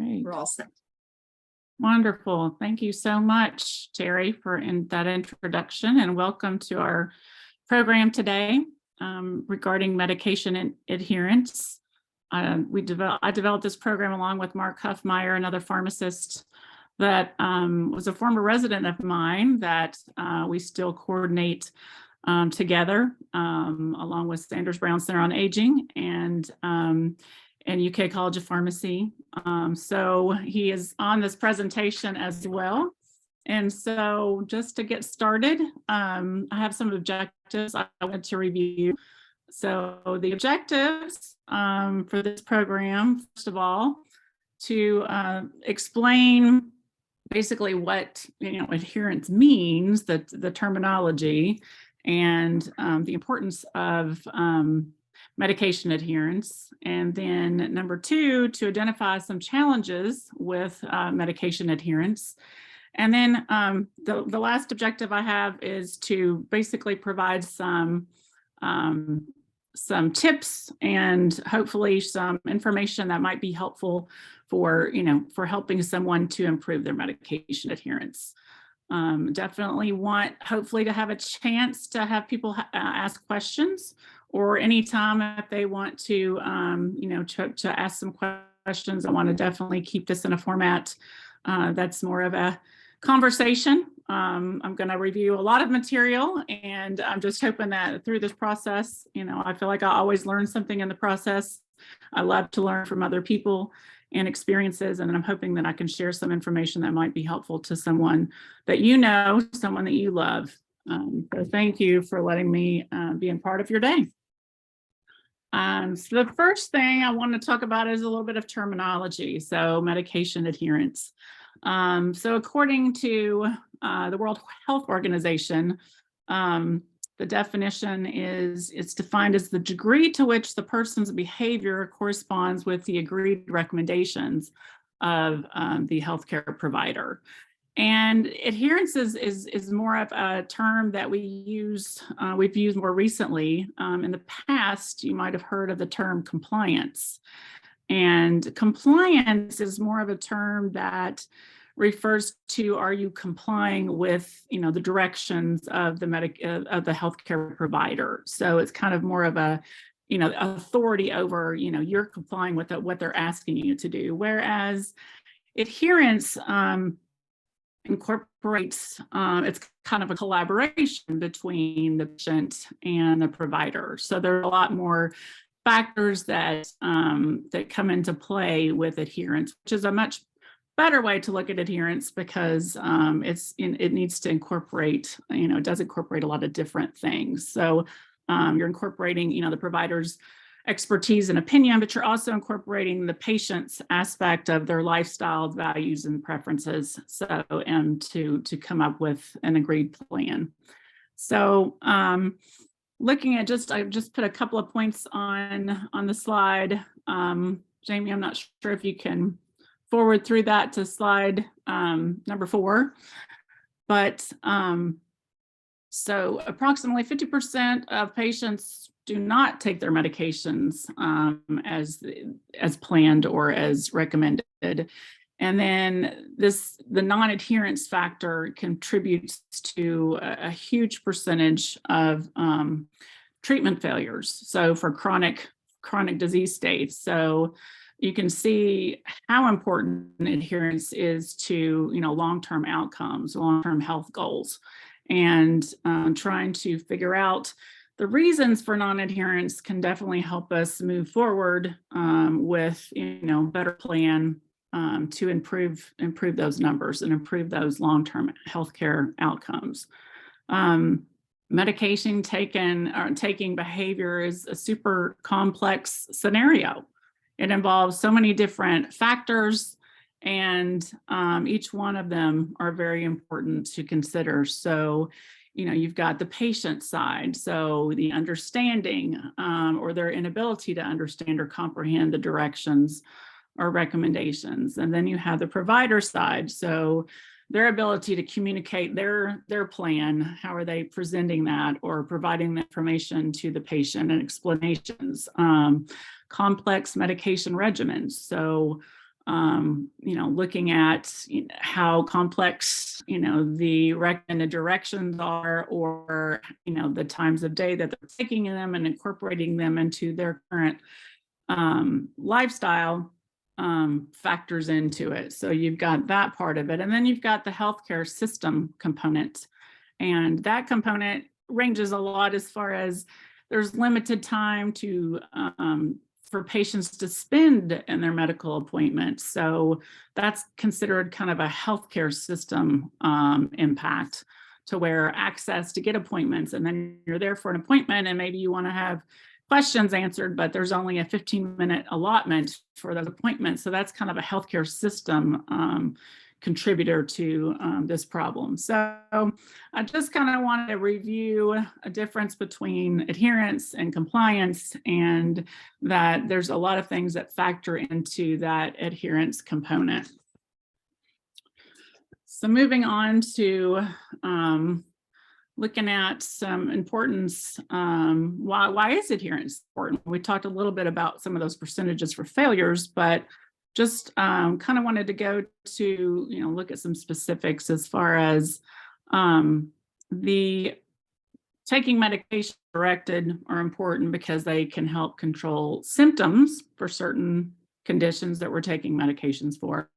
Great. We're all set. Wonderful. Thank you so much, Terry, for that introduction, and welcome to our program today regarding medication and adherence. I developed this program along with Mark Huffmeyer, another pharmacist that was a former resident of mine that we still coordinate together, along with Sanders Brown Center on Aging and UK College of Pharmacy. So he is on this presentation as well. And so just to get started, I have some objectives I want to review. So the objectives for this program, first of all, to explain basically what adherence means, the terminology, and the importance of medication adherence. And then number two, to identify some challenges with medication adherence. And then the last objective I have is to basically provide some tips and hopefully some information that might be helpful for helping someone to improve their medication adherence. Definitely want hopefully to have a chance to have people ask questions, or anytime if they want to to ask some questions. I want to definitely keep this in a format that's more of a conversation. I'm going to review a lot of material, and I'm just hoping that through this process, I feel like I always learn something in the process. I love to learn from other people and experiences, and I'm hoping that I can share some information that might be helpful to someone that someone that you love. So thank you for letting me be a part of your day. So the first thing I want to talk about is a little bit of terminology. So medication adherence. So according to the World Health Organization, the definition it's defined as the degree to which the person's behavior corresponds with the agreed recommendations of the healthcare provider. And adherence is more of a term that we've used more recently. In the past, you might have heard of the term compliance. And compliance is more of a term that refers to, are you complying with the directions of the healthcare provider? So it's kind of more of a authority over you're complying with what they're asking you to do. Whereas adherence incorporates it's kind of a collaboration between the patient and the provider. So there are a lot more factors that come into play with adherence, which is a much better way to look at adherence, because it needs to incorporate, it does incorporate a lot of different things. So you're incorporating, the provider's expertise and opinion, but you're also incorporating the patient's aspect of their lifestyle, values, and preferences. So, and to come up with an agreed plan. So looking at I just put a couple of points on the slide. Jamie, I'm not sure if you can forward through that to slide number 4. But so approximately 50% of patients do not take their medications as planned or as recommended. And then the non-adherence factor contributes to a huge percentage of treatment failures. So for chronic disease states. So you can see how important adherence is to long-term outcomes, long-term health goals, and trying to figure out the reasons for non-adherence can definitely help us move forward with better plan to improve those numbers and improve those long-term healthcare outcomes. Medication taking behavior is a super complex scenario. It involves so many different factors, and each one of them are very important to consider. So you've got the patient side, so the understanding or their inability to understand or comprehend the directions or recommendations. And then you have the provider side, so their ability to communicate their plan, how are they presenting that or providing the information to the patient and explanations. Complex medication regimens, so looking at how complex, the recommended directions are, or, the times of day that they're taking them and incorporating them into their current lifestyle factors into it. So you've got that part of it. And then you've got the healthcare system component. And that component ranges a lot as far as there's limited time for patients to spend in their medical appointments. So that's considered kind of a healthcare system impact, to where access to get appointments, and then you're there for an appointment and maybe you want to have questions answered, but there's only a 15-minute allotment for those appointments. So that's kind of a healthcare system contributor to this problem. So I just kind of wanted to review a difference between adherence and compliance, and that there's a lot of things that factor into that adherence component. So moving on to looking at some importance. Why is adherence important? We talked a little bit about some of those percentages for failures, but just kind of wanted to go to, look at some specifics as far as the taking medication directed are important because they can help control symptoms for certain conditions that we're taking medications for.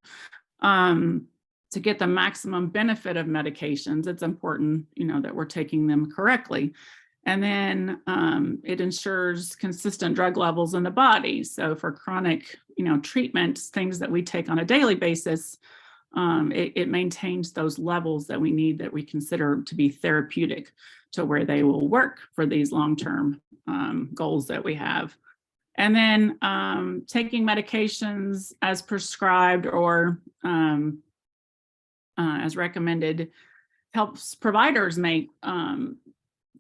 To get the maximum benefit of medications, it's important, that we're taking them correctly. And then it ensures consistent drug levels in the body. So for chronic, treatments, things that we take on a daily basis, it maintains those levels that we need, that we consider to be therapeutic, to where they will work for these long-term goals that we have. And then taking medications as prescribed or as recommended helps providers make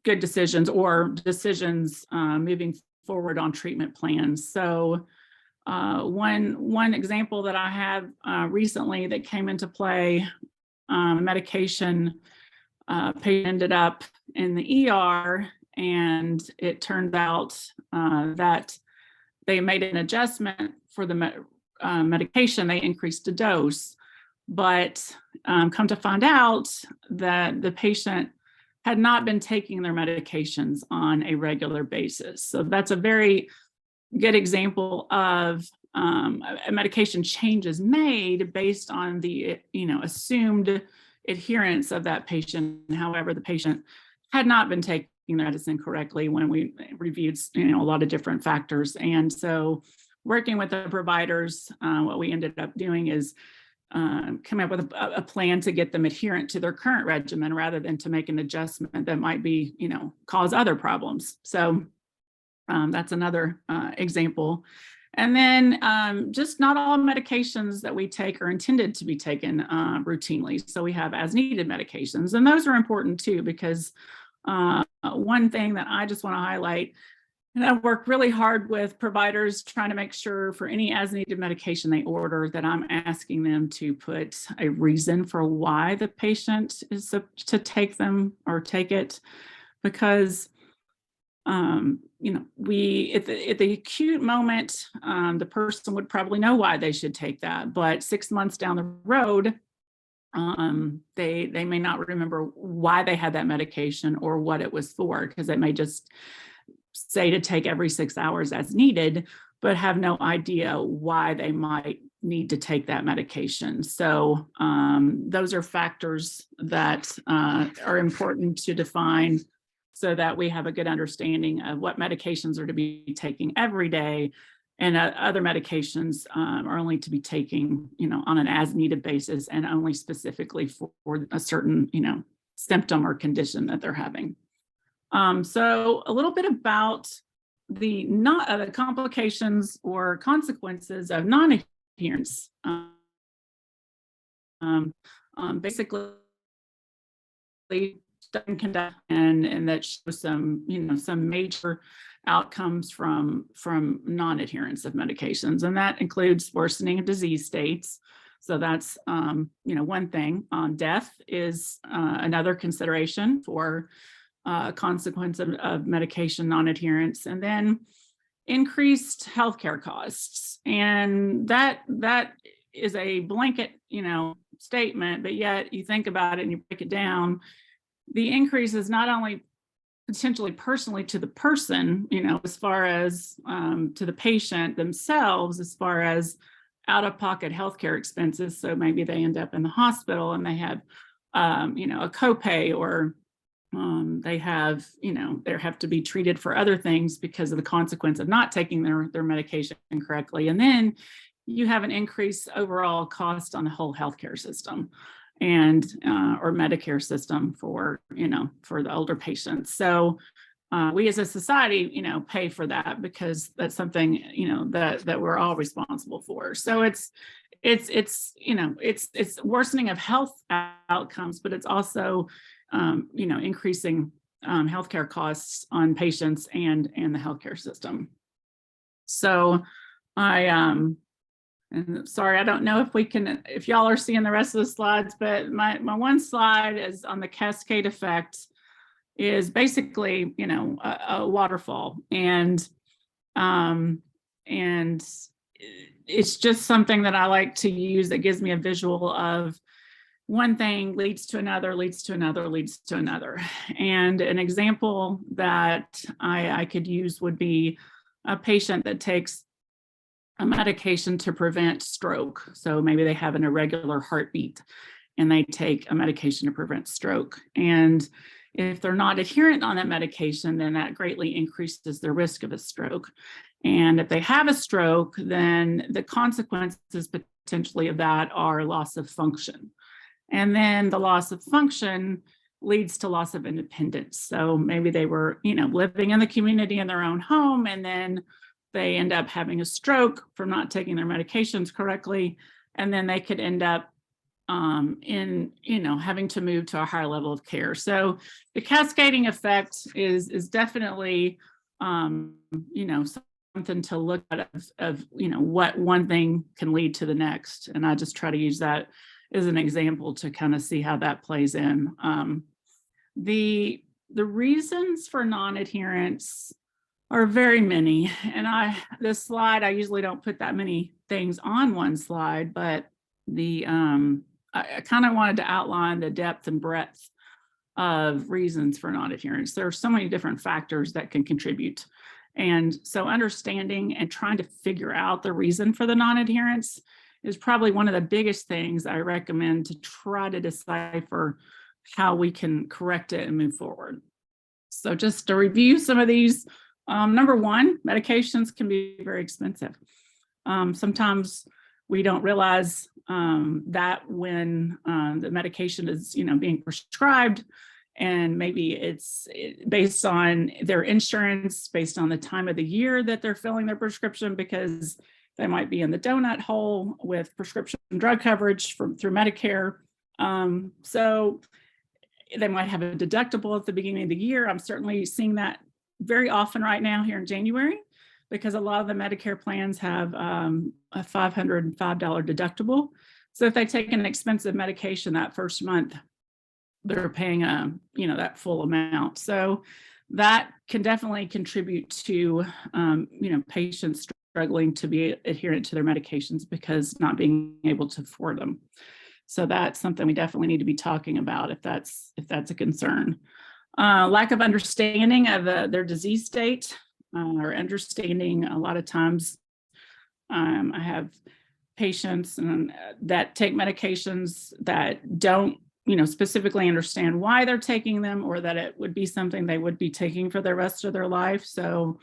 good decisions, or decisions moving forward on treatment plans. So one example that I have recently that came into play, medication patient ended up in the ER, and it turned out that they made an adjustment for the medication. They increased the dose, but come to find out that the patient had not been taking their medications on a regular basis. So that's a very good example of a medication change is made based on the assumed adherence of that patient. However, the patient had not been taking their medicine correctly when we reviewed a lot of different factors. And so working with the providers, what we ended up doing is come up with a plan to get them adherent to their current regimen, rather than to make an adjustment that might be, cause other problems. So that's another example. And then just not all medications that we take are intended to be taken routinely. So we have as needed medications, and those are important too, because one thing that I just want to highlight, and I work really hard with providers trying to make sure for any as needed medication they order, that I'm asking them to put a reason for why the patient is to take them or take it. Because we at the acute moment, the person would probably know why they should take that, but 6 months down the road, they may not remember why they had that medication or what it was for, because it may just say to take every 6 hours as needed, but have no idea why they might need to take that medication. So those are factors that are important to define, so that we have a good understanding of what medications are to be taking every day, and other medications are only to be taking, on an as needed basis, and only specifically for a certain, symptom or condition that they're having. So a little bit about the complications or consequences of non-adherence. Basically, conduct and that shows some major outcomes from non-adherence of medications, and that includes worsening of disease states. So that's one thing. Death is another consideration for consequence of medication non-adherence. And then increased healthcare costs. And that is a blanket, statement, but yet you think about it and you break it down, the increase is not only potentially personally to the person, as far as to the patient themselves, as far as out-of-pocket healthcare expenses. So maybe they end up in the hospital and they have, a copay, or they have, they have to be treated for other things because of the consequence of not taking their medication correctly. And then you have an increased overall cost on the whole healthcare system and or Medicare system for the older patients. So we as a society, pay for that because that's something that we're all responsible for. So it's worsening of health outcomes, but it's also increasing healthcare costs on patients and the healthcare system. So and sorry, I don't know if y'all are seeing the rest of the slides, but my one slide is on the cascade effect, is basically, a waterfall. And it's just something that I like to use that gives me a visual of one thing leads to another, leads to another, leads to another. And an example that I could use would be a patient that takes a medication to prevent stroke. So maybe they have an irregular heartbeat and they take a medication to prevent stroke. And if they're not adherent on that medication, then that greatly increases their risk of a stroke. And if they have a stroke, then the consequences potentially of that are loss of function. And then the loss of function leads to loss of independence. So maybe they were, living in the community in their own home, and then they end up having a stroke from not taking their medications correctly. And then they could end up having to move to a higher level of care. So the cascading effect is definitely, something to look at of what one thing can lead to the next. And I just try to use that as an example to kind of see how that plays in. The reasons for non-adherence are very many. And this slide, I usually don't put that many things on one slide, but I kind of wanted to outline the depth and breadth of reasons for non-adherence. There are so many different factors that can contribute. And so understanding and trying to figure out the reason for the non-adherence is probably one of the biggest things I recommend to try to decipher how we can correct it and move forward. So just to review some of these, number one, medications can be very expensive. Sometimes we don't realize that when the medication is, being prescribed, and maybe it's based on their insurance, based on the time of the year that they're filling their prescription, because they might be in the donut hole with prescription drug coverage through Medicare. So they might have a deductible at the beginning of the year. I'm certainly seeing that very often right now here in January, because a lot of the Medicare plans have a $505 deductible. So if they take an expensive medication that first month, they're paying that full amount. So that can definitely contribute to patients struggling to be adherent to their medications because not being able to afford them. So that's something we definitely need to be talking about if that's a concern. Lack of understanding of their disease state, or understanding a lot of times. I have patients that take medications that don't specifically understand why they're taking them, or that it would be something they would be taking for the rest of their life. So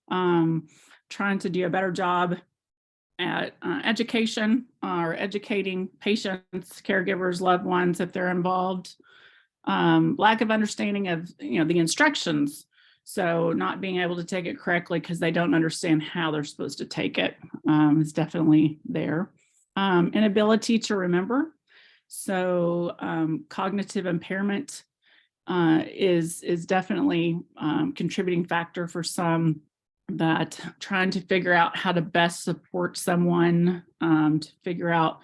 trying to do a better job at education, or educating patients, caregivers, loved ones if they're involved. Lack of understanding of the instructions, so not being able to take it correctly because they don't understand how they're supposed to take it is definitely there. Inability to remember, so cognitive impairment is definitely contributing factor for some. That trying to figure out how to best support someone, to figure out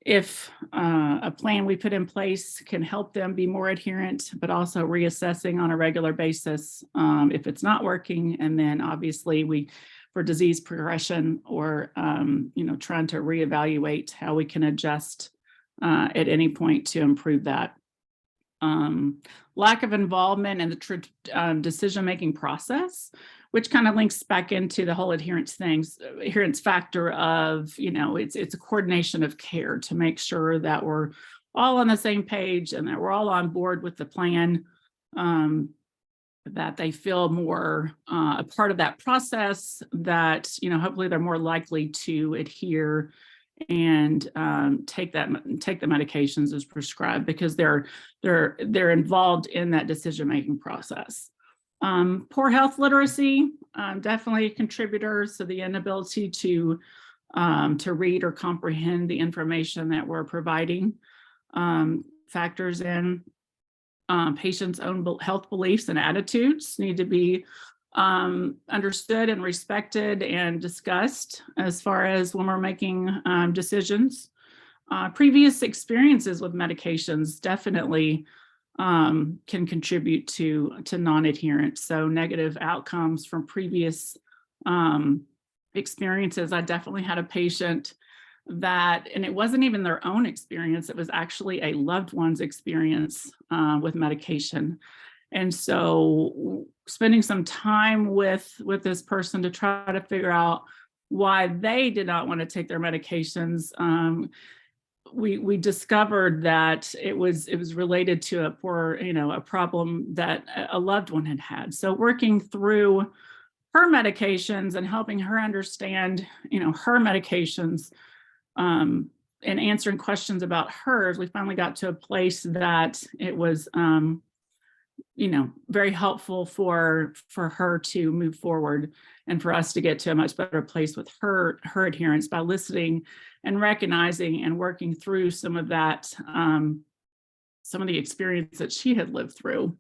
if a plan we put in place can help them be more adherent, but also reassessing on a regular basis if it's not working. And then obviously we for disease progression, or trying to reevaluate how we can adjust at any point to improve that. Lack of involvement in the decision-making process, which kind of links back into the whole adherence factor of, it's a coordination of care to make sure that we're all on the same page and that we're all on board with the plan, that they feel more a part of that process, that, hopefully they're more likely to adhere and take the medications as prescribed, because they're involved in that decision-making process. Poor health literacy, definitely a contributor. So the inability to read or comprehend the information that we're providing factors in. Patients' own health beliefs and attitudes need to be understood and respected and discussed as far as when we're making decisions. Previous experiences with medications definitely can contribute to non-adherence. So negative outcomes from previous experiences. I definitely had a patient and it wasn't even their own experience, it was actually a loved one's experience with medication. And so spending some time with this person to try to figure out why they did not want to take their medications, we discovered that it was related to a problem that a loved one had had. So working through her medications and helping her understand, her medications, and answering questions about hers, we finally got to a place that it was, very helpful for her to move forward and for us to get to a much better place with her adherence by listening and recognizing and working through some of that, some of the experience that she had lived through.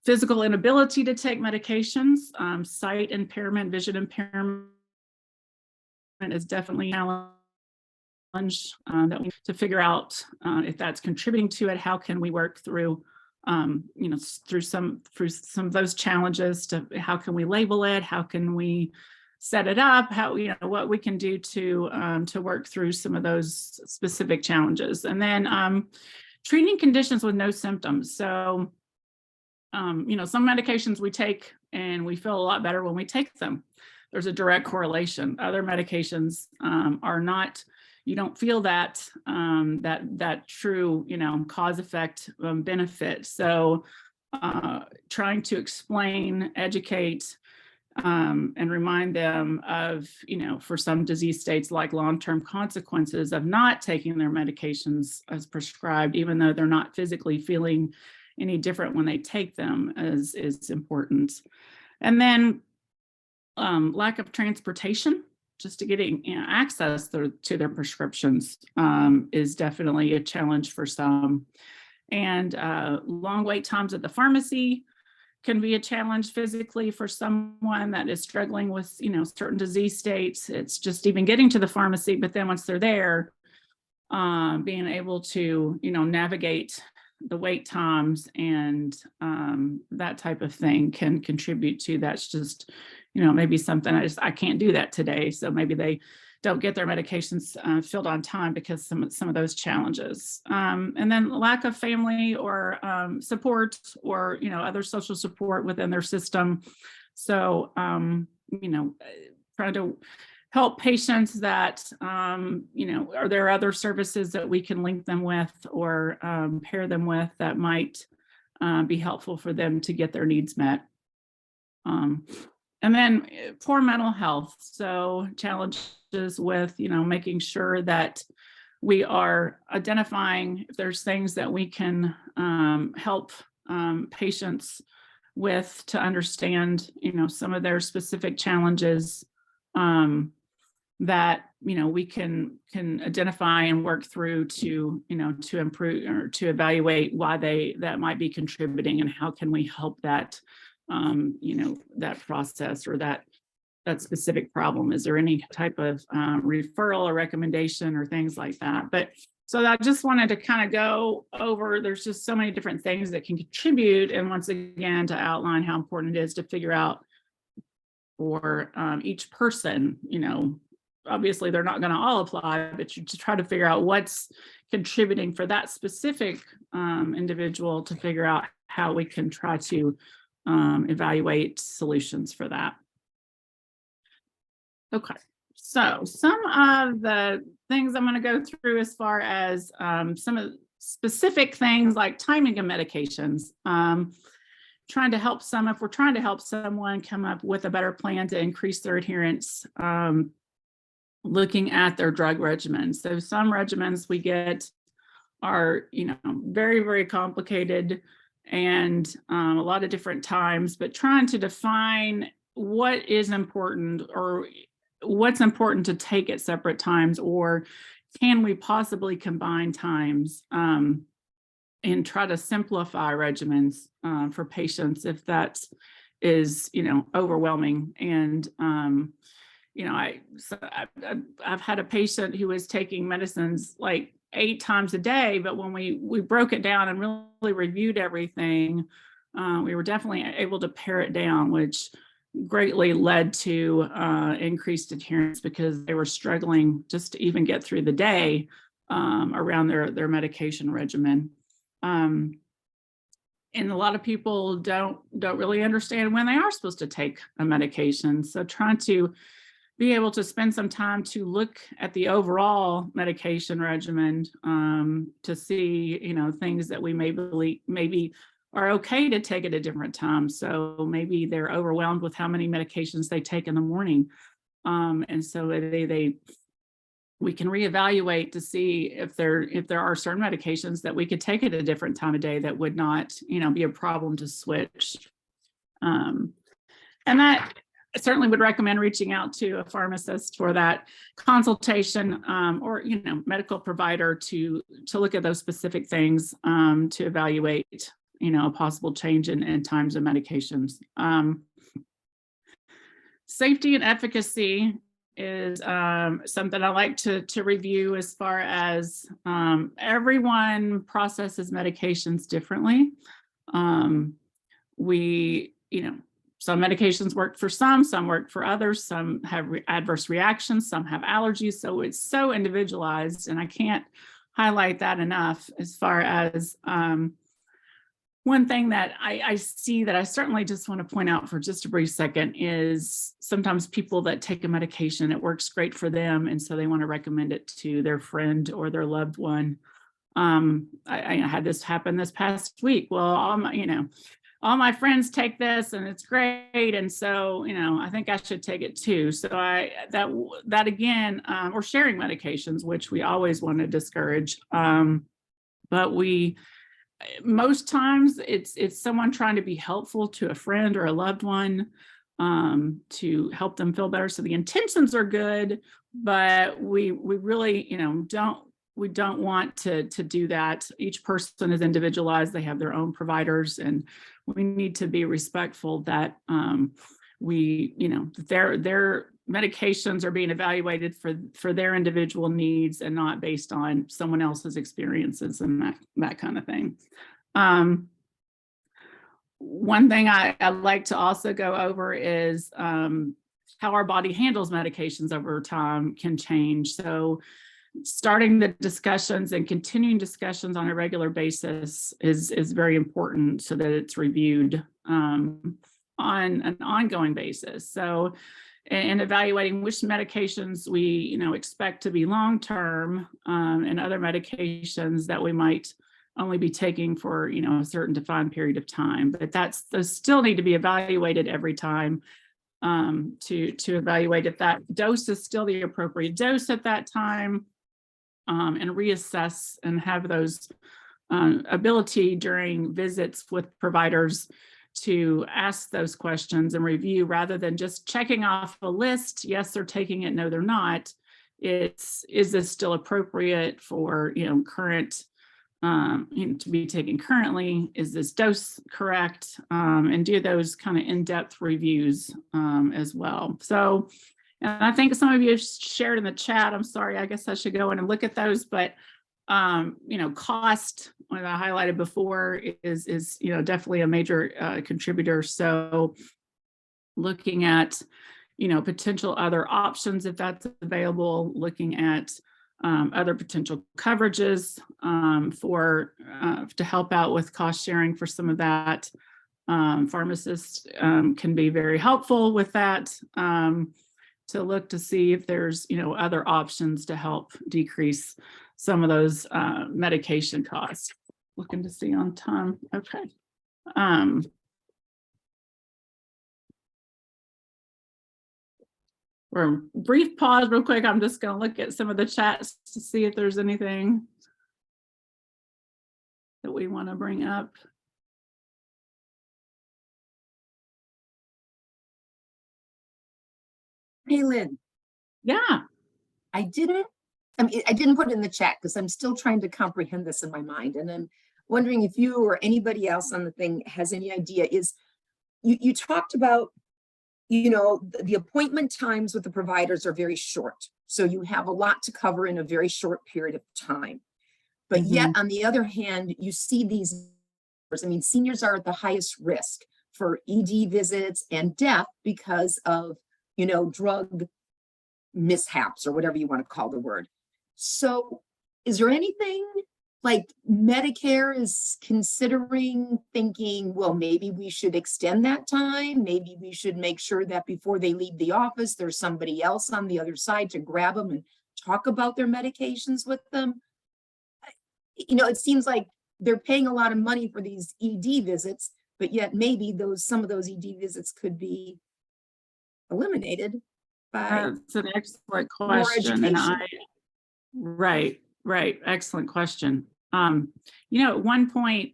Physical inability to take medications, sight impairment, vision impairment is definitely a challenge that we need to figure out if that's contributing to it. How can we work through, through some of those challenges? To how can we label it? How can we set it up? How, what we can do to work through some of those specific challenges, and then treating conditions with no symptoms. So, some medications we take and we feel a lot better when we take them. There's a direct correlation. Other medications are not. You don't feel that true, cause effect benefit. So trying to explain, educate, and remind them of, for some disease states like long-term consequences of not taking their medications as prescribed, even though they're not physically feeling any different when they take them, is important. And then lack of transportation, just to getting access to their prescriptions, is definitely a challenge for some. And long wait times at the pharmacy can be a challenge physically for someone that is struggling with, certain disease states. It's just even getting to the pharmacy, but then once they're there, being able to, navigate the wait times and that type of thing can contribute to that's just, maybe something I can't do that today. So maybe they don't get their medications filled on time because some of those challenges. And then lack of family or support or, other social support within their system. So, trying to help patients that, are there other services that we can link them with or pair them with that might be helpful for them to get their needs met. And then poor mental health. So challenges with, making sure that we are identifying if there's things that we can help patients with to understand, some of their specific challenges that, we can identify and work through to, to improve or to evaluate why that might be contributing and how can we help that, that process or that specific problem. Is there any type of referral or recommendation or things like that? But so I just wanted to kind of go over, there's just so many different things that can contribute. And once again, to outline how important it is to figure out for each person. Obviously they're not going to all apply, but you just try to figure out what's contributing for that specific individual to figure out how we can try to evaluate solutions for that. Okay, so some of the things I'm going to go through as far as some of the specific things like timing of medications, trying to help if we're trying to help someone come up with a better plan to increase their adherence, looking at their drug regimens. So some regimens we get are, very, very complicated and a lot of different times, but trying to define what is important or what's important to take at separate times, or can we possibly combine times and try to simplify regimens for patients if that is, overwhelming. And, I've had a patient who was taking medicines like 8 times a day, but when we broke it down and really reviewed everything, we were definitely able to pare it down, which greatly led to increased adherence because they were struggling just to even get through the day around their medication regimen. And a lot of people don't really understand when they are supposed to take a medication. So trying to be able to spend some time to look at the overall medication regimen to see, things that we maybe are okay to take at a different time. So maybe they're overwhelmed with how many medications they take in the morning. And so we can reevaluate to see if there are certain medications that we could take at a different time of day that would not, be a problem to switch. And that I certainly would recommend reaching out to a pharmacist for that consultation or, medical provider to look at those specific things to evaluate, a possible change in times of medications. Safety and efficacy is something I like to review as far as everyone processes medications differently. Some medications work for some work for others, some have adverse reactions, some have allergies. So it's so individualized, and I can't highlight that enough as far as one thing that I see that I certainly just want to point out for just a brief second is sometimes people that take a medication, it works great for them, and so they want to recommend it to their friend or their loved one. I had this happen this past week. Well, all my friends take this and it's great, and so I think I should take it too. So that again, or sharing medications, which we always want to discourage, but most times it's someone trying to be helpful to a friend or a loved one to help them feel better. So the intentions are good, but we really don't want to do that. Each person is individualized. They have their own providers, and we need to be respectful that their medications are being evaluated for their individual needs and not based on someone else's experiences and that kind of thing. One thing I like to also go over is how our body handles medications over time can change. So starting the discussions and continuing discussions on a regular basis is very important so that it's reviewed on an ongoing basis. So and evaluating which medications we expect to be long-term and other medications that we might only be taking for a certain defined period of time. But those still need to be evaluated every time to evaluate if that dose is still the appropriate dose at that time, and reassess and have those ability during visits with providers to ask those questions and review rather than just checking off a list. Yes, they're taking it. No, they're not. Is this still appropriate for current to be taken currently? Is this dose correct? And do those kind of in-depth reviews as well. So, and I think some of you have shared in the chat. I'm sorry, I guess I should go in and look at those, but cost, what I highlighted before, is definitely a major contributor. So looking at potential other options if that's available, looking at other potential coverages to help out with cost sharing for some of that. Pharmacists can be very helpful with that, to look to see if there's other options to help decrease some of those medication costs. Looking to see on time. Okay. For a brief pause real quick, I'm just going to look at some of the chats to see if there's anything that we want to bring up. Hey, Lynn. Yeah. I didn't put it in the chat because I'm still trying to comprehend this in my mind. And I'm wondering if you or anybody else on the thing has any idea. Is you talked about, the appointment times with the providers are very short. So you have a lot to cover in a very short period of time. But yet, on the other hand, you see these, seniors are at the highest risk for ED visits and death because of, drug mishaps or whatever you want to call the word. So is there anything like Medicare is considering, thinking, well, maybe we should extend that time? Maybe we should make sure that before they leave the office, there's somebody else on the other side to grab them and talk about their medications with them. It seems like they're paying a lot of money for these ED visits, but yet maybe some of those ED visits could be eliminated by That's an excellent question. And right. Excellent question. At one point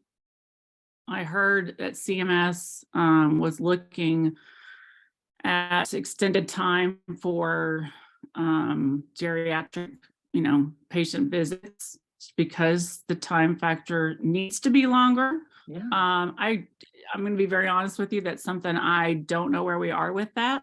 I heard that CMS was looking at extended time for geriatric, patient visits because the time factor needs to be longer. Yeah. I'm going to be very honest with you. That's something I don't know where we are with that.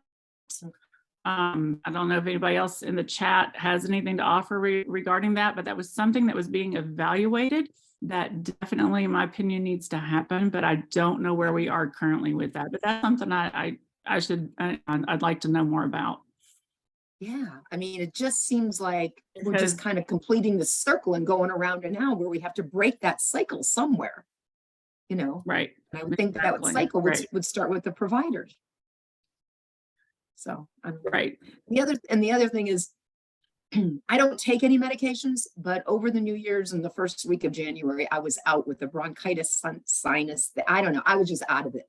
I don't know if anybody else in the chat has anything to offer regarding that, but that was something that was being evaluated that definitely, in my opinion, needs to happen, but I don't know where we are currently with that. But that's something I'd like to know more about. Yeah, it just seems like we're just kind of completing the circle and going around and now where we have to break that cycle somewhere, Right. And I would think that cycle would start with the providers. So right. The other thing is, I don't take any medications, but over the New Year's and the first week of January, I was out with a bronchitis sinus. I don't know. I was just out of it.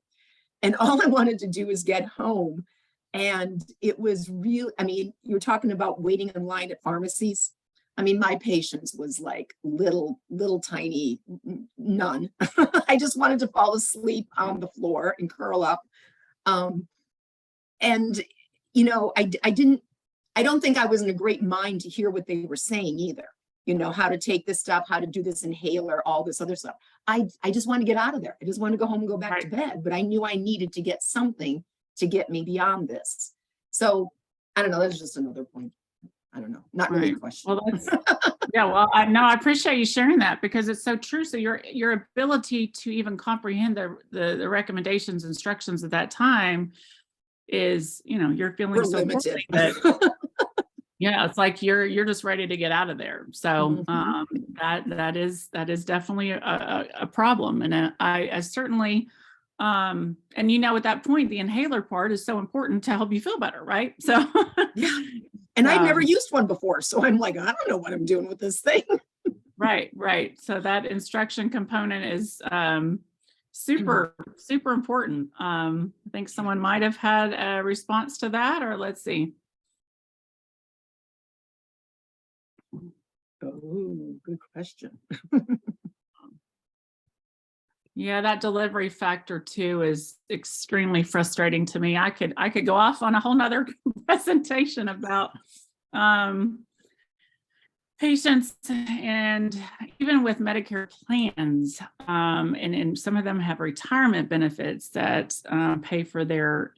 And all I wanted to do was get home. And it was real. You're talking about waiting in line at pharmacies. My patience was like little tiny, none. I just wanted to fall asleep on the floor and curl up. I don't think I was in a great mind to hear what they were saying either. How to take this stuff, how to do this inhaler, all this other stuff. I just want to get out of there. I just want to go home and go back to bed. But I knew I needed to get something to get me beyond this. So I don't know. That's just another point. I don't know. Not really a question. Well, I appreciate you sharing that because it's so true. So your ability to even comprehend the recommendations, instructions at that time is, you're feeling so limited. It's like you're just ready to get out of there. So that is definitely a problem. And I certainly and at that point, the inhaler part is so important to help you feel better, right? So yeah. And I'd never used one before. So I'm like, I don't know what I'm doing with this thing. Right. So that instruction component is super important. I think someone might have had a response to that, or let's see. Oh, good question. Yeah, that delivery factor too is extremely frustrating to me. I could go off on a whole nother presentation about patients, and even with Medicare plans, and some of them have retirement benefits that pay for their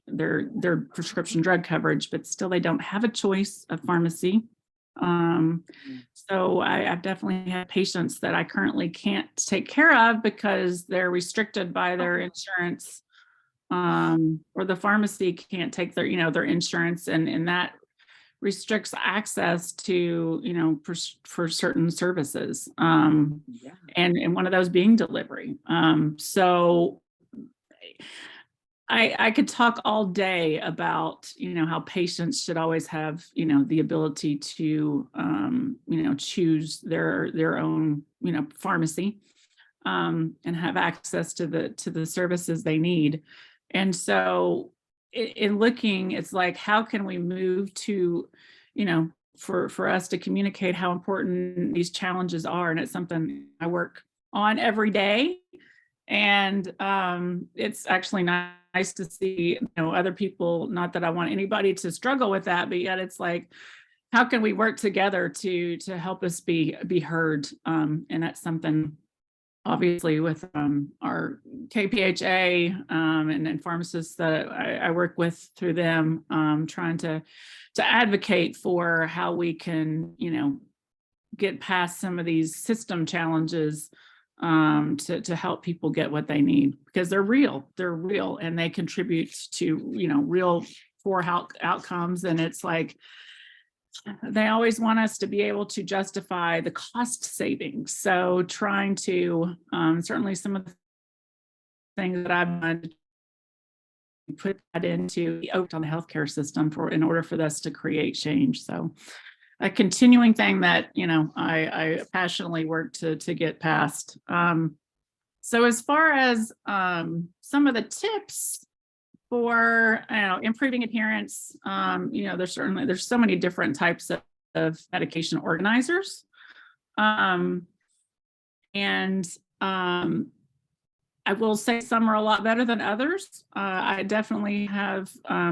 prescription drug coverage, but still they don't have a choice of pharmacy. So I've definitely had patients that I currently can't take care of because they're restricted by their insurance or the pharmacy can't take their, their insurance, and that restricts access to, for certain services. Yeah. And one of those being delivery. So I could talk all day about, how patients should always have, the ability to, choose their own, pharmacy, and have access to the services they need. And so in looking, it's like, how can we move to, for us to communicate how important these challenges are? And it's something I work on every day. And it's actually nice to see, other people, not that I want anybody to struggle with that, but yet it's like, how can we work together to help us be heard? And that's something, obviously, with our KPHA, and pharmacists that I work with through them, trying to advocate for how we can, get past some of these system challenges, to help people get what they need, because they're real, and they contribute to, real poor outcomes. And it's like, they always want us to be able to justify the cost savings. So trying to, certainly some of the things that I've done to put that into the on the healthcare system in order for this to create change. So a continuing thing that, I passionately work to get past. So as far as some of the tips for, improving adherence, there's so many different types of medication organizers. And I will say some are a lot better than others. I definitely have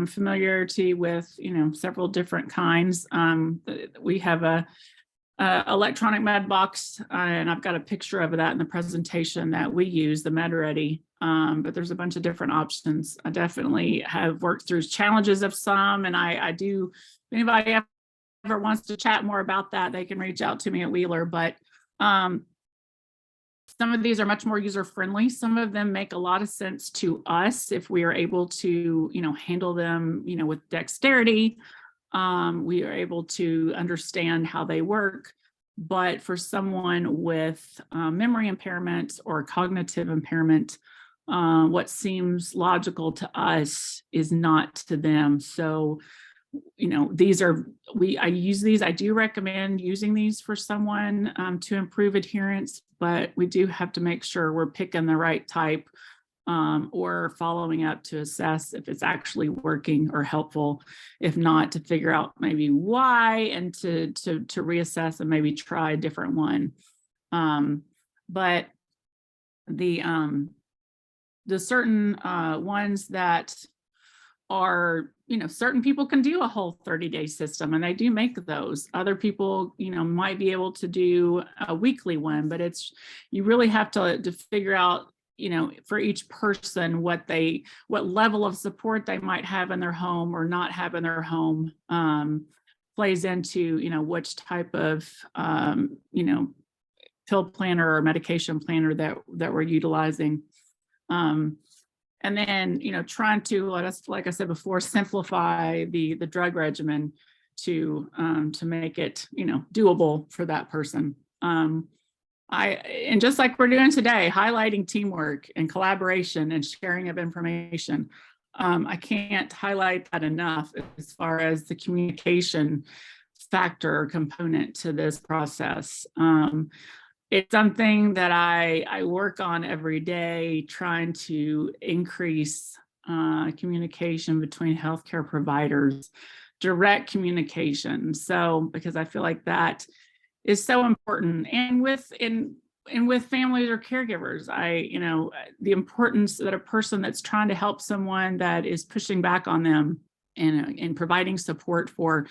familiarity with, several different kinds. We have a electronic med box, and I've got a picture of that in the presentation that we use, the MedReady. But there's a bunch of different options. I definitely have worked through challenges of some, and I do. If anybody ever wants to chat more about that, they can reach out to me at Wheeler. But some of these are much more user-friendly. Some of them make a lot of sense to us if we are able to, handle them, with dexterity. We are able to understand how they work. But for someone with memory impairment or cognitive impairment, what seems logical to us is not to them. So, I use these. I do recommend using these for someone to improve adherence, but we do have to make sure we're picking the right type, or following up to assess if it's actually working or helpful. If not, to figure out maybe why, and to reassess and maybe try a different one. But the certain ones that are, certain people can do a whole 30-day system, and they do make those. Other people, might be able to do a weekly one, but you really have to figure out, for each person, what level of support they might have in their home or not have in their home, plays into, which type of, pill planner or medication planner that we're utilizing. And then, trying to, like I said before, simplify the drug regimen to make it, doable for that person. And just like we're doing today, highlighting teamwork and collaboration and sharing of information. I can't highlight that enough as far as the communication factor or component to this process. It's something that I work on every day, trying to increase communication between healthcare providers, direct communication. So, because I feel like that is so important. And with families or caregivers, the importance that a person that's trying to help someone that is pushing back on them, and providing support for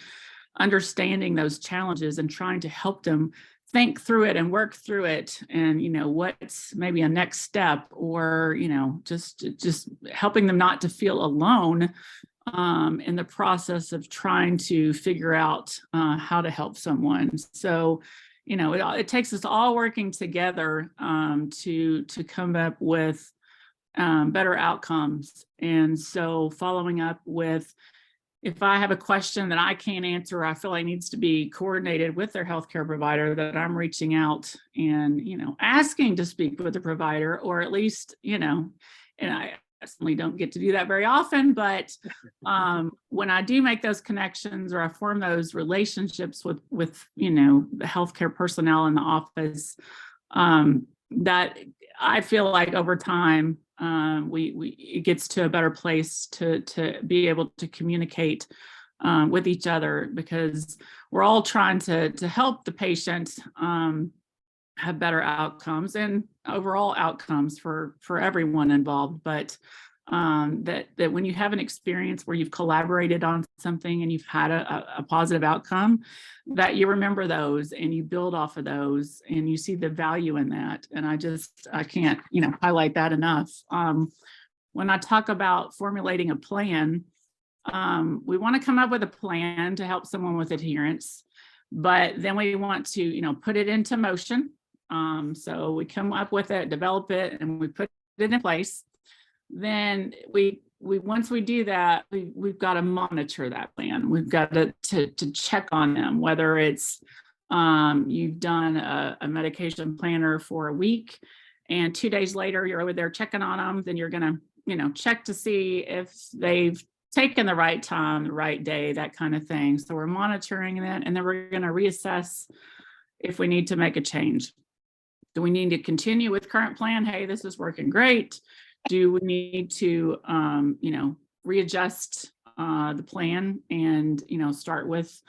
understanding those challenges and trying to help them think through it and work through it, and what's maybe a next step, or just helping them not to feel alone in the process of trying to figure out how to help someone. So it takes us all working together to come up with better outcomes. And so following up with, if I have a question that I can't answer, I feel like needs to be coordinated with their healthcare provider, that I'm reaching out and, asking to speak with the provider, or at least, and I certainly don't get to do that very often, but when I do make those connections, or I form those relationships with the healthcare personnel in the office, that I feel like over time, it gets to a better place to be able to communicate with each other, because we're all trying to help the patient have better outcomes and overall outcomes for everyone involved. But that when you have an experience where you've collaborated on something and you've had a positive outcome, that you remember those and you build off of those and you see the value in that. And I can't, highlight that enough. When I talk about formulating a plan, we want to come up with a plan to help someone with adherence, but then we want to, put it into motion. So we come up with it, develop it, and we put it in place. Then we once we do that, we've got to monitor that plan. We've got to check on them, whether it's you've done a medication planner for a week, and 2 days later you're over there checking on them. Then you're going to check to see if they've taken the right time, the right day, that kind of thing. So we're monitoring that, and then we're going to reassess if we need to make a change. Do we need to continue with current plan? Hey, this is working great. Do we need to, readjust the plan and, start with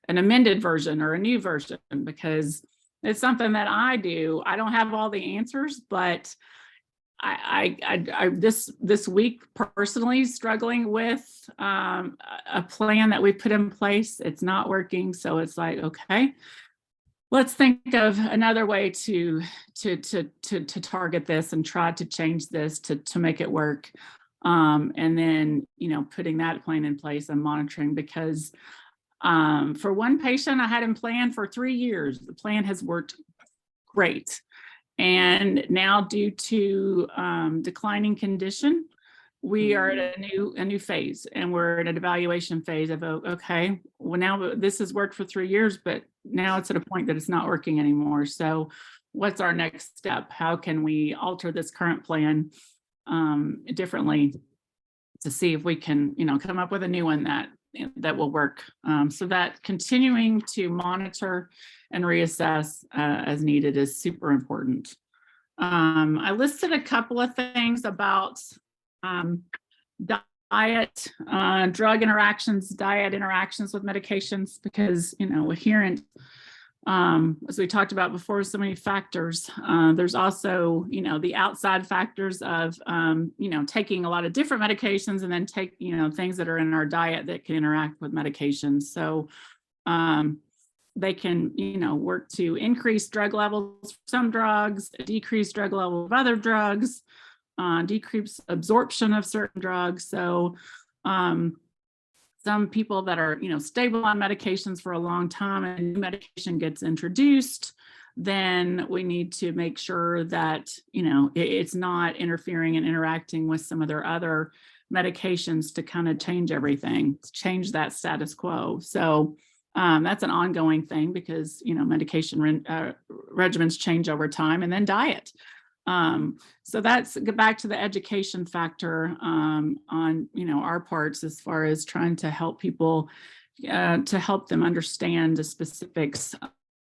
an amended version or a new version? Because it's something that I do. I don't have all the answers, but I this week personally struggling with a plan that we put in place. It's not working. So it's like, okay, let's think of another way to target this and try to change this to make it work. And then, putting that plan in place and monitoring, because for one patient I had him planned for 3 years. The plan has worked great. And now, due to declining condition, we are at a new phase, and we're in an evaluation phase of, okay, well, now this has worked for 3 years, but now it's at a point that it's not working anymore. So what's our next step? How can we alter this current plan differently to see if we can, come up with a new one that will work? So that continuing to monitor and reassess as needed is super important. I listed a couple of things about diet, drug interactions, diet interactions with medications, because, adherent, as we talked about before, so many factors. There's also, the outside factors of, taking a lot of different medications, and then take, things that are in our diet that can interact with medications. So they can, work to increase drug levels for some drugs, decrease drug level of other drugs, decrease absorption of certain drugs. So some people that are, stable on medications for a long time, and a new medication gets introduced, then we need to make sure that, it's not interfering and interacting with some of their other medications to kind of change everything, change that status quo. So that's an ongoing thing, because, medication regimens change over time, and then diet. So that's back to the education factor on, our parts, as far as trying to help people, to help them understand the specifics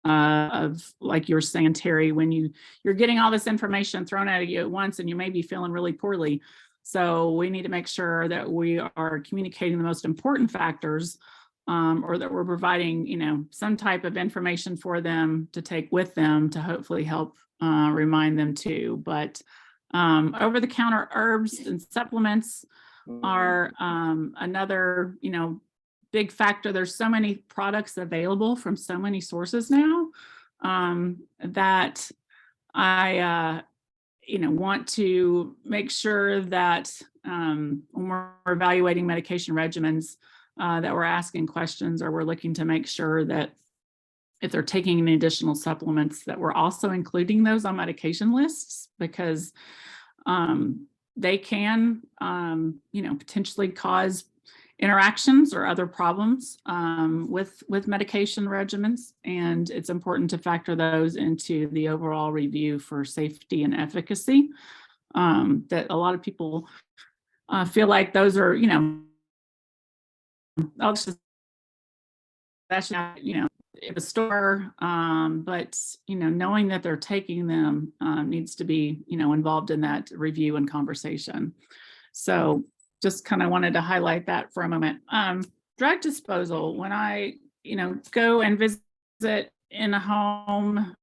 of, like you were saying, Terry, when you're getting all this information thrown at you at once, and you may be feeling really poorly. So we need to make sure that we are communicating the most important factors, or that we're providing, some type of information for them to take with them to hopefully help remind them too. But over-the-counter herbs and supplements are another, big factor. There's so many products available from so many sources now, that I, want to make sure that when we're evaluating medication regimens, that we're asking questions, or we're looking to make sure that if they're taking any additional supplements, that we're also including those on medication lists, because they can, potentially cause interactions or other problems with medication regimens. And it's important to factor those into the overall review for safety and efficacy. That a lot of people feel like those are, oh, that's not, at the store, but knowing that they're taking them needs to be involved in that review and conversation. So just kind of wanted to highlight that for a moment. Drug disposal, when I go and visit in a home,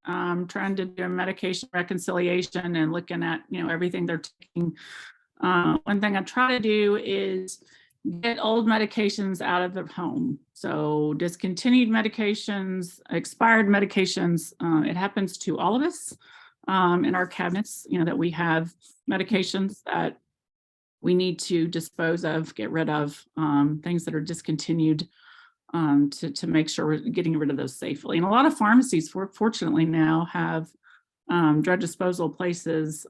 trying to do a medication reconciliation and looking at everything they're taking, one thing I try to do is get old medications out of the home. So discontinued medications, expired medications, it happens to all of us in our cabinets, that we have medications that we need to dispose of, get rid of, things that are discontinued, to make sure we're getting rid of those safely. And a lot of pharmacies, fortunately, now have drug disposal places,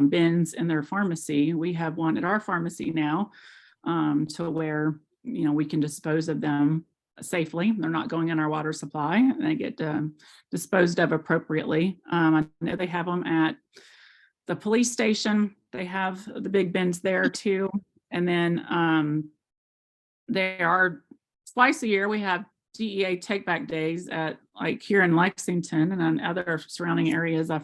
bins in their pharmacy. We have one at our pharmacy now, to where we can dispose of them safely. They're not going in our water supply, and they get disposed of appropriately. I know they have them at the police station. They have the big bins there too. And then they are twice a year. We have DEA take back days at, like, here in Lexington and on other surrounding areas. I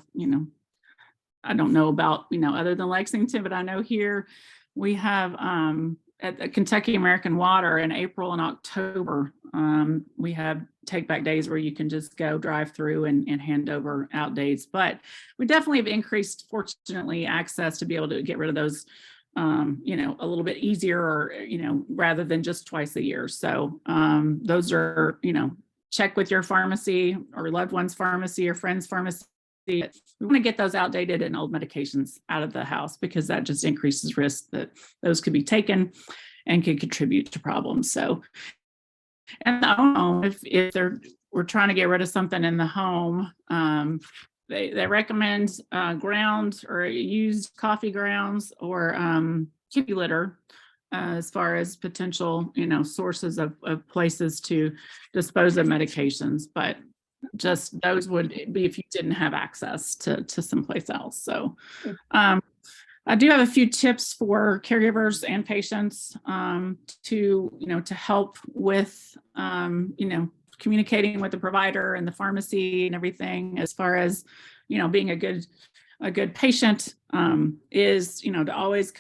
don't know about, other than Lexington, but I know here we have at the Kentucky American Water in April and October, we have take back days where you can just go drive through and hand over out dates. But we definitely have increased, fortunately, access to be able to get rid of those, a little bit easier, or, rather than just twice a year. So those are, check with your pharmacy or loved one's pharmacy or friend's pharmacy. We want to get those outdated and old medications out of the house, because that just increases risk that those could be taken and could contribute to problems. So, and I don't know if we're trying to get rid of something in the home, they recommend ground or used coffee grounds or kitty litter as far as potential, sources of places to dispose of medications. But just those would be if you didn't have access to someplace else. So I do have a few tips for caregivers and patients to help with communicating with the provider and the pharmacy and everything, as far as being a good patient, is to always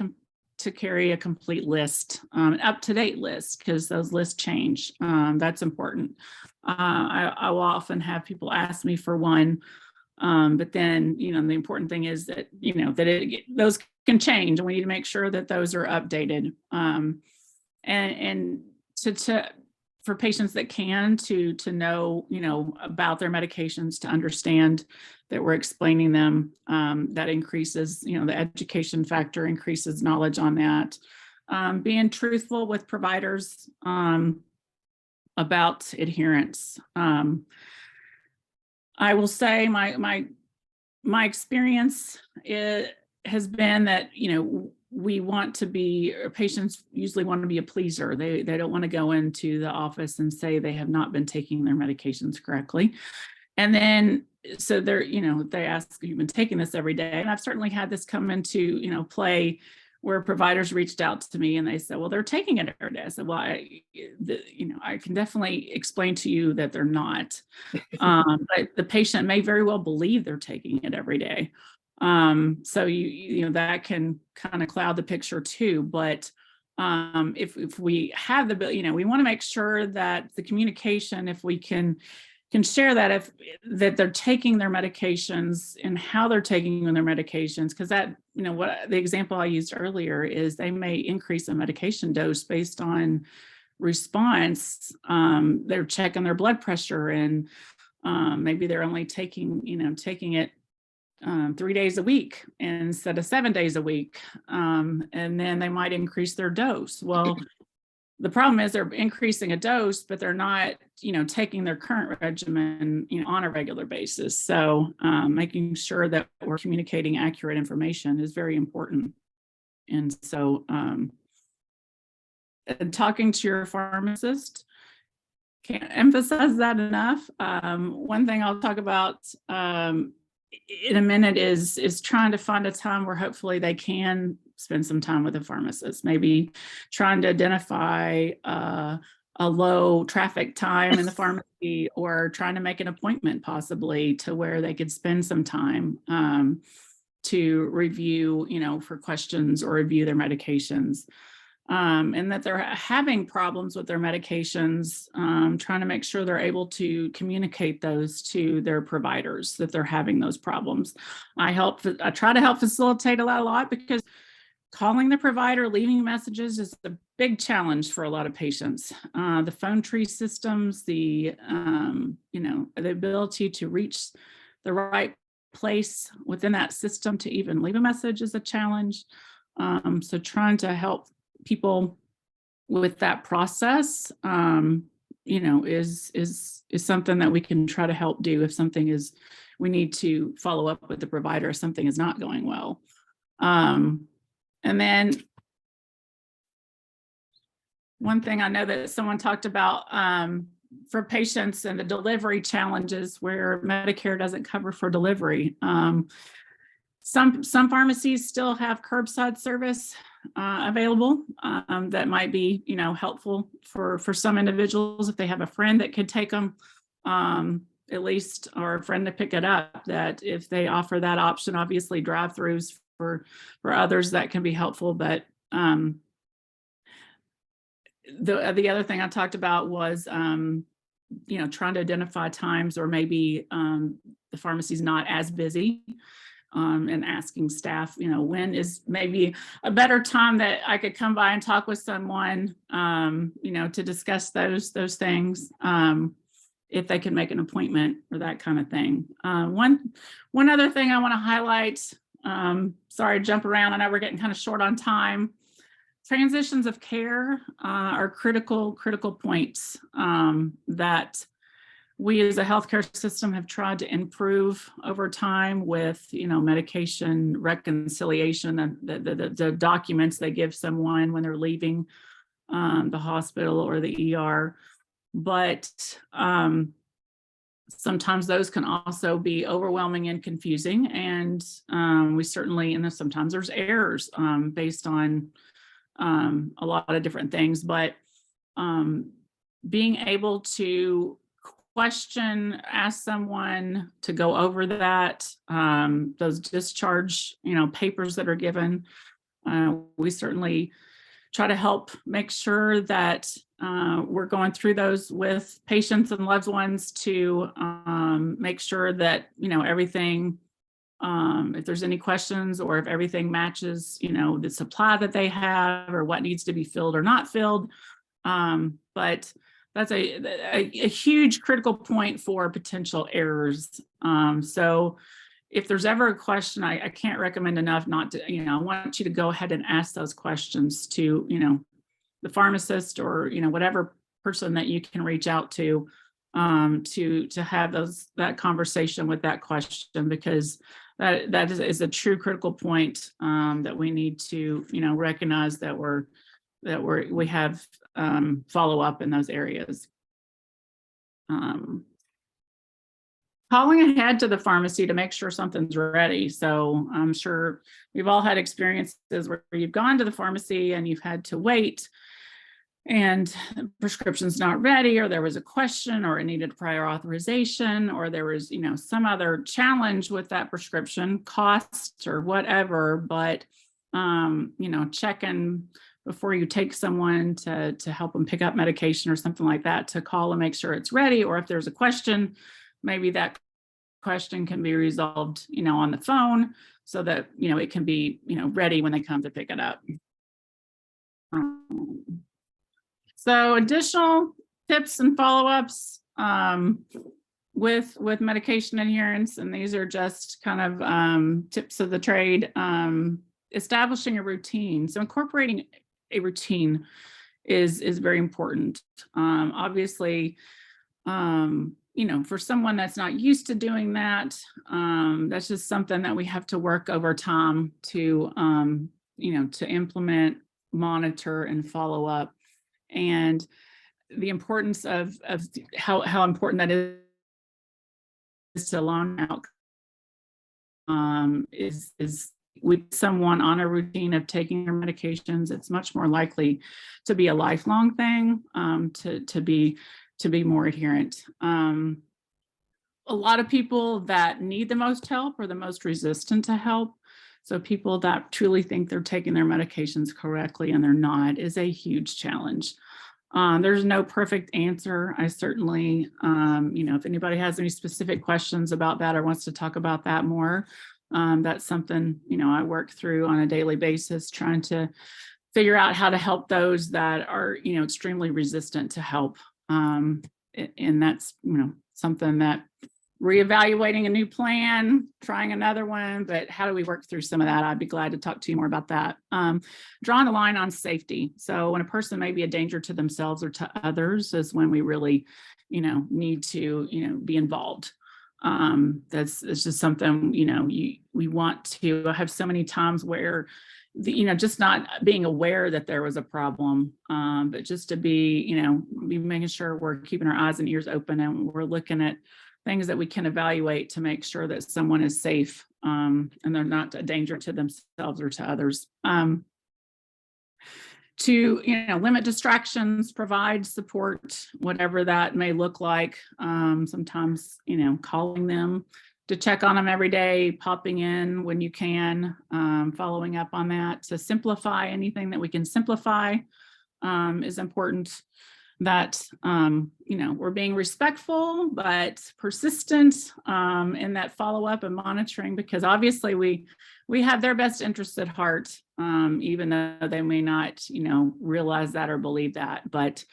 to carry a complete list, an up-to-date list, because those lists change. That's important. I will often have people ask me for one, but then the important thing is that those can change, and we need to make sure that those are updated. And for patients that can to know about their medications, to understand that we're explaining them, that increases the education factor, increases knowledge on that. Being truthful with providers about adherence. I will say my experience has been that patients usually want to be a pleaser. They don't want to go into the office and say they have not been taking their medications correctly. And then so they ask, you've been taking this every day. And I've certainly had this come into play, where providers reached out to me and they said, well, they're taking it every day. I said, well, I can definitely explain to you that they're not. But the patient may very well believe they're taking it every day. So that can kind of cloud the picture too. But if we have we want to make sure that the communication, if we can share that, that they're taking their medications and how they're taking their medications, because that, what the example I used earlier is they may increase a medication dose based on response. They're checking their blood pressure, and maybe they're only taking it 3 days a week instead of 7 days a week. And then they might increase their dose. Well, the problem is they're increasing a dose, but they're not, taking their current regimen, on a regular basis. So making sure that we're communicating accurate information is very important. And so and talking to your pharmacist, can't emphasize that enough. One thing I'll talk about in a minute is trying to find a time where hopefully they can spend some time with a pharmacist, maybe trying to identify a low traffic time in the pharmacy, or trying to make an appointment possibly to where they could spend some time to review, for questions or review their medications. And that they're having problems with their medications, trying to make sure they're able to communicate those to their providers, that they're having those problems. I try to help facilitate a lot because calling the provider, leaving messages is a big challenge for a lot of patients. The phone tree systems, the ability to reach the right place within that system to even leave a message is a challenge. So trying to help people with that process, is something that we can try to help do if something is, we need to follow up with the provider if something is not going well. And then one thing I know that someone talked about for patients and the delivery challenges where Medicare doesn't cover for delivery. Some pharmacies still have curbside service available that might be, helpful for some individuals if they have a friend that could take them at least, or a friend to pick it up, that if they offer that option. Obviously drive-throughs for others that can be helpful, but the other thing I talked about was trying to identify times, or maybe the pharmacy's not as busy, and asking staff, when is maybe a better time that I could come by and talk with someone, to discuss those things, if they can make an appointment or that kind of thing. One other thing I want to highlight, sorry to jump around, I know we're getting kind of short on time. Transitions of care are critical points that we as a healthcare system have tried to improve over time with, medication reconciliation and the documents they give someone when they're leaving the hospital or the ER. But sometimes those can also be overwhelming and confusing. And we certainly, and sometimes there's errors based on a lot of different things, but being able to ask someone to go over that, those discharge, papers that are given, we certainly try to help make sure that we're going through those with patients and loved ones to make sure that, everything, if there's any questions or if everything matches, the supply that they have or what needs to be filled or not filled. But that's a huge critical point for potential errors. So if there's ever a question, I can't recommend enough not to, I want you to go ahead and ask those questions to, the pharmacist or, whatever person that you can reach out to have that conversation with that question, because that is a true critical point that we need to, recognize that we have follow up in those areas. Calling ahead to the pharmacy to make sure something's ready. So I'm sure we've all had experiences where you've gone to the pharmacy and you've had to wait and the prescription's not ready, or there was a question, or it needed prior authorization, or there was, some other challenge with that prescription, cost or whatever. But, checking before you take someone to help them pick up medication or something like that, to call and make sure it's ready. Or if there's a question, maybe that question can be resolved, on the phone, so that, it can be, ready when they come to pick it up. So additional tips and follow-ups with medication adherence, and these are just kind of tips of the trade. Establishing a routine. So incorporating a routine is very important. Obviously, for someone that's not used to doing that, that's just something that we have to work over time to to implement, monitor, and follow up. And the importance of how important that is to long outcome is with someone on a routine of taking their medications, it's much more likely to be a lifelong thing, to be more adherent. A lot of people that need the most help are the most resistant to help. So people that truly think they're taking their medications correctly and they're not is a huge challenge. There's no perfect answer. I certainly, if anybody has any specific questions about that or wants to talk about that more, that's something, I work through on a daily basis, trying to figure out how to help those that are, extremely resistant to help. And that's, something that reevaluating a new plan, trying another one, but how do we work through some of that? I'd be glad to talk to you more about that. Drawing a line on safety. So when a person may be a danger to themselves or to others is when we really, need to, be involved. It's just something, we want to. I have so many times where just not being aware that there was a problem, but just to be making sure we're keeping our eyes and ears open and we're looking at things that we can evaluate to make sure that someone is safe, and they're not a danger to themselves or to others. To limit distractions, provide support, whatever that may look like. Sometimes calling them to check on them every day, popping in when you can, following up on that. To simplify anything that we can simplify is important. That we're being respectful but persistent in that follow-up and monitoring, because obviously we have their best interests at heart, even though they may not realize that or believe that. But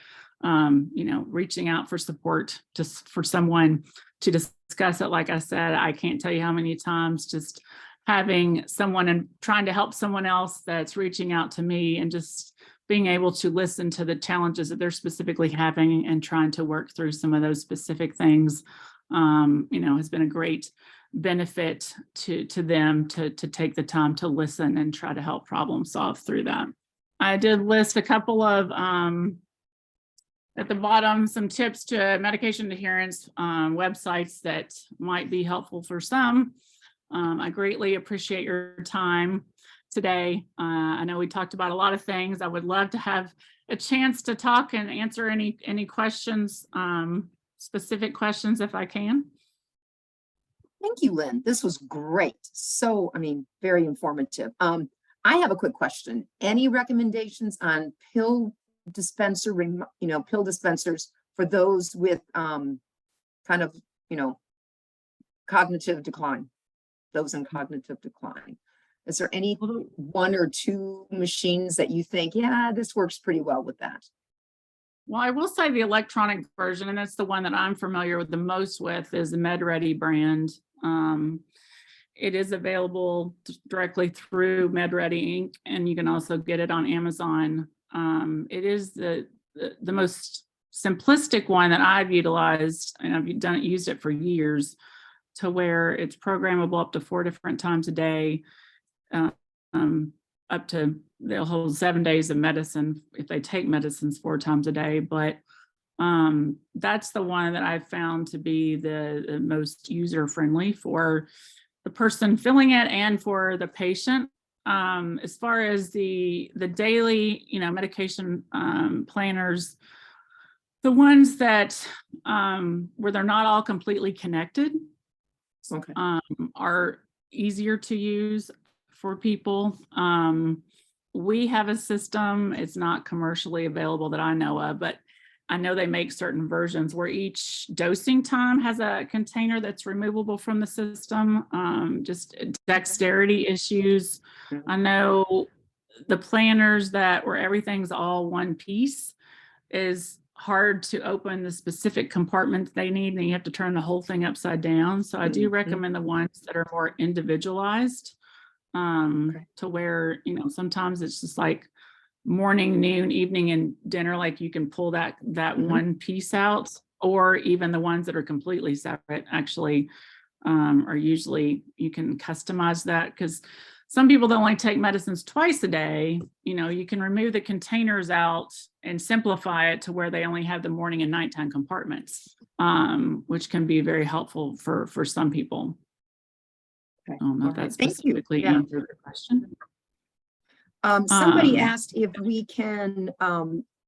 reaching out for support for someone to discuss it, like I said, I can't tell you how many times just having someone and trying to help someone else that's reaching out to me and just being able to listen to the challenges that they're specifically having and trying to work through some of those specific things, has been a great benefit to them to take the time to listen and try to help problem solve through that. I did list a couple of, at the bottom, some tips to medication adherence websites that might be helpful for some. I greatly appreciate your time today. I know we talked about a lot of things. I would love to have a chance to talk and answer any questions, specific questions if I can. Thank you, Lynn. This was great. So, very informative. I have a quick question. Any recommendations on pill dispensers for those with cognitive decline, those in cognitive decline? Is there any one or two machines that you think, yeah, this works pretty well with that? Well, I will say the electronic version, and that's the one that I'm familiar with the most with, is the MedReady brand. It is available directly through MedReady Inc., and you can also get it on Amazon. It is the most simplistic one that I've utilized, and I've used it for years, to where it's programmable up to 4 different times a day. Up to, they'll hold 7 days of medicine if they take medicines 4 times a day. But that's the one that I've found to be the most user-friendly for the person filling it and for the patient. As far as the daily, medication planners, the ones that where they're not all completely connected, okay, are easier to use for people. We have a system, it's not commercially available that I know of, but I know they make certain versions where each dosing time has a container that's removable from the system. Just dexterity issues. I know the planners where everything's all one piece is hard to open the specific compartment they need, and you have to turn the whole thing upside down. So I do recommend the ones that are more individualized, to where, sometimes it's just like morning, noon, evening, and dinner, like you can pull that one piece out, or even the ones that are completely separate actually are usually, you can customize that, because some people that only take medicines twice a day, you know, you can remove the containers out and simplify it to where they only have the morning and nighttime compartments, which can be very helpful for some people. Okay. I don't know if All right. that Thank you. specifically Yeah. answered the question. Somebody asked if we can,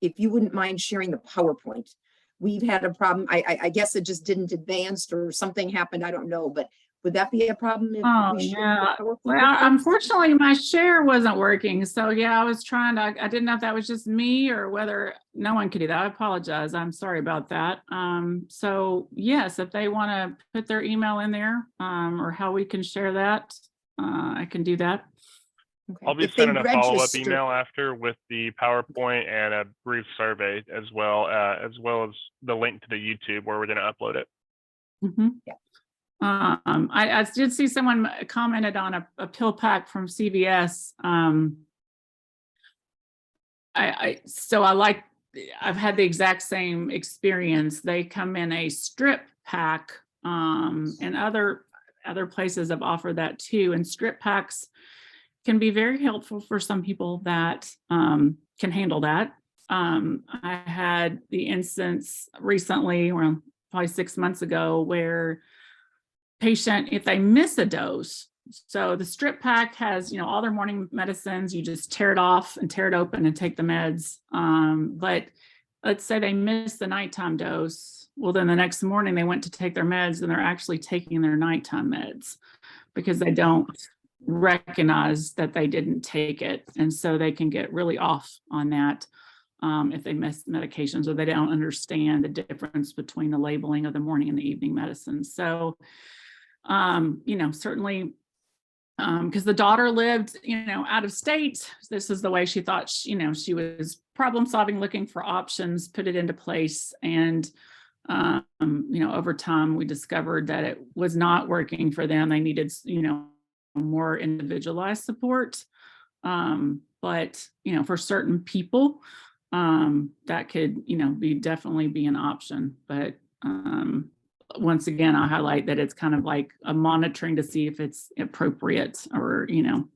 if you wouldn't mind sharing the PowerPoint. We've had a problem. I guess it just didn't advance or something happened. I don't know, but would that be a problem if Oh, we share yeah. the PowerPoint? Well, with folks? unfortunately, my share wasn't working. So yeah, I was trying to, I didn't know if that was just me or whether no one could do that. I apologize. I'm sorry about that. So yes, if they want to put their email in there, or how we can share that, I can do that. Okay. I'll be If they sending a follow-up register- email after with the PowerPoint and a brief survey as well as the link to the YouTube where we're going to upload it. Mhm. Yeah. I did see someone commented on a pill pack from CVS. I've had the exact same experience. They come in a strip pack, and other places have offered that too. And strip packs can be very helpful for some people that can handle that. I had the instance recently, well, probably 6 months ago, where patient, if they miss a dose, so the strip pack has, you know, all their morning medicines, you just tear it off and tear it open and take the meds. But let's say they miss the nighttime dose. Well, then the next morning they went to take their meds and they're actually taking their nighttime meds because they don't recognize that they didn't take it. And so they can get really off on that if they miss medications or they don't understand the difference between the labeling of the morning and the evening medicines. So, you know, certainly because the daughter lived, you know, out of state. This is the way she thought, you know, she was problem solving, looking for options, put it into place. And, you know, over time, we discovered that it was not working for them. They needed, you know, more individualized support. But, you know, for certain people, that could, you know, definitely be an option. But once again, I highlight that it's kind of like a monitoring to see if it's appropriate or, you know,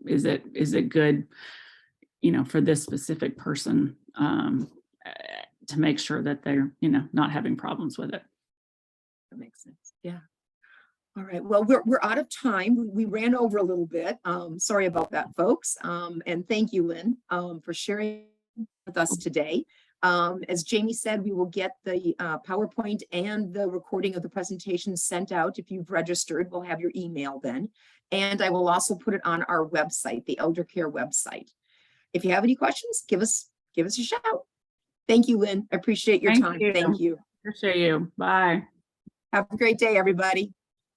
is it good, you know, for this specific person, to make sure that they're, you know, not having problems with it. That makes sense. Yeah. All right. Well, we're out of time. We ran over a little bit. Sorry about that, folks. And thank you, Lynn, for sharing with us today. As Jamie said, we will get the PowerPoint and the recording of the presentation sent out. If you've registered, we'll have your email then. And I will also put it on our website, the Elder Care website. If you have any questions, give us a shout. Thank you, Lynn. I appreciate your time. Thank you. Appreciate you. Bye. Have a great day, everybody.